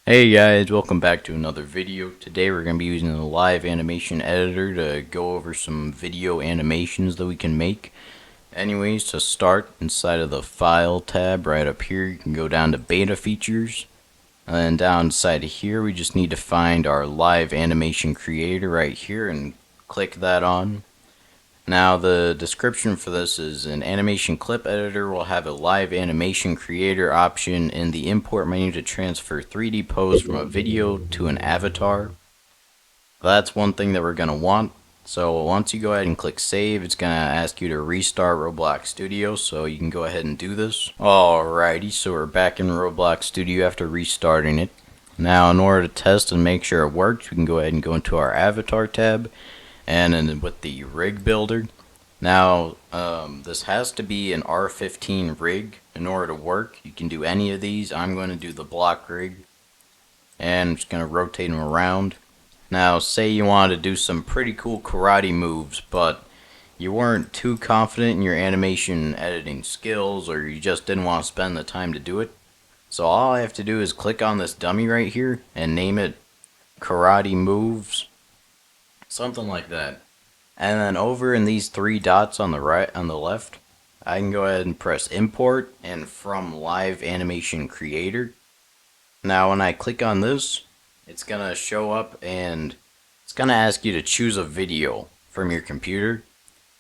Hey guys, welcome back to another video. Today we're going to be using the live animation editor to go over some video animations that we can make. Anyways, to start, inside of the file tab right up here, you can go down to beta features. And then down inside of here, we just need to find our live animation creator right here and click that on. Now the description for this is an animation clip editor will have a live animation creator option in the import menu to transfer 3D pose from a video to an avatar. That's one thing that we're going to want. So once you go ahead and click save, it's going to ask you to restart Roblox Studio, so you can go ahead and do this. Alrighty, so we're back in Roblox Studio after restarting it. Now in order to test and make sure it works, we can go ahead and go into our avatar tab. And then with the rig builder, now this has to be an R15 rig in order to work. You can do any of these. I'm going to do the block rig, and I'm just going to rotate them around. Now say you wanted to do some pretty cool karate moves, but you weren't too confident in your animation editing skills, or you just didn't want to spend the time to do it. So all I have to do is click on this dummy right here and name it karate moves. Something like that. And then over in these three dots on the right, on the left, I can go ahead and press import and from live animation creator. Now when I click on this, it's gonna show up and it's gonna ask you to choose a video from your computer.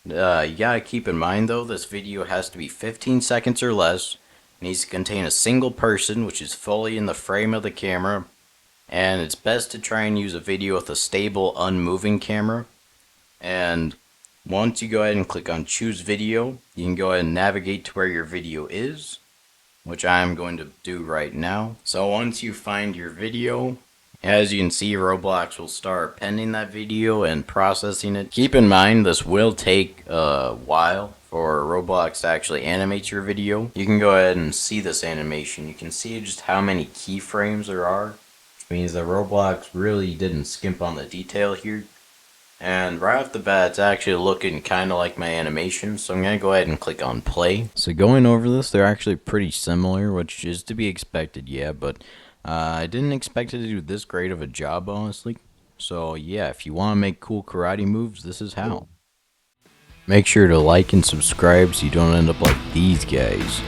You gotta keep in mind though, this video has to be 15 seconds or less. It needs to contain a single person, which is fully in the frame of the camera. And it's best to try and use a video with a stable, unmoving camera. And once you go ahead and click on choose video, you can go ahead and navigate to where your video is, which I'm going to do right now. So once you find your video, as you can see, Roblox will start pending that video and processing it. Keep in mind, this will take a while for Roblox to actually animate your video. You can go ahead and see this animation. You can see just how many keyframes there are. Means that Roblox really didn't skimp on the detail here. And right off the bat, it's actually looking kind of like my animation, so I'm going to go ahead and click on play. So going over this, they're actually pretty similar, which is to be expected, yeah, but I didn't expect it to do this great of a job, honestly. So yeah, if you want to make cool karate moves, this is how. Make sure to like and subscribe so you don't end up like these guys.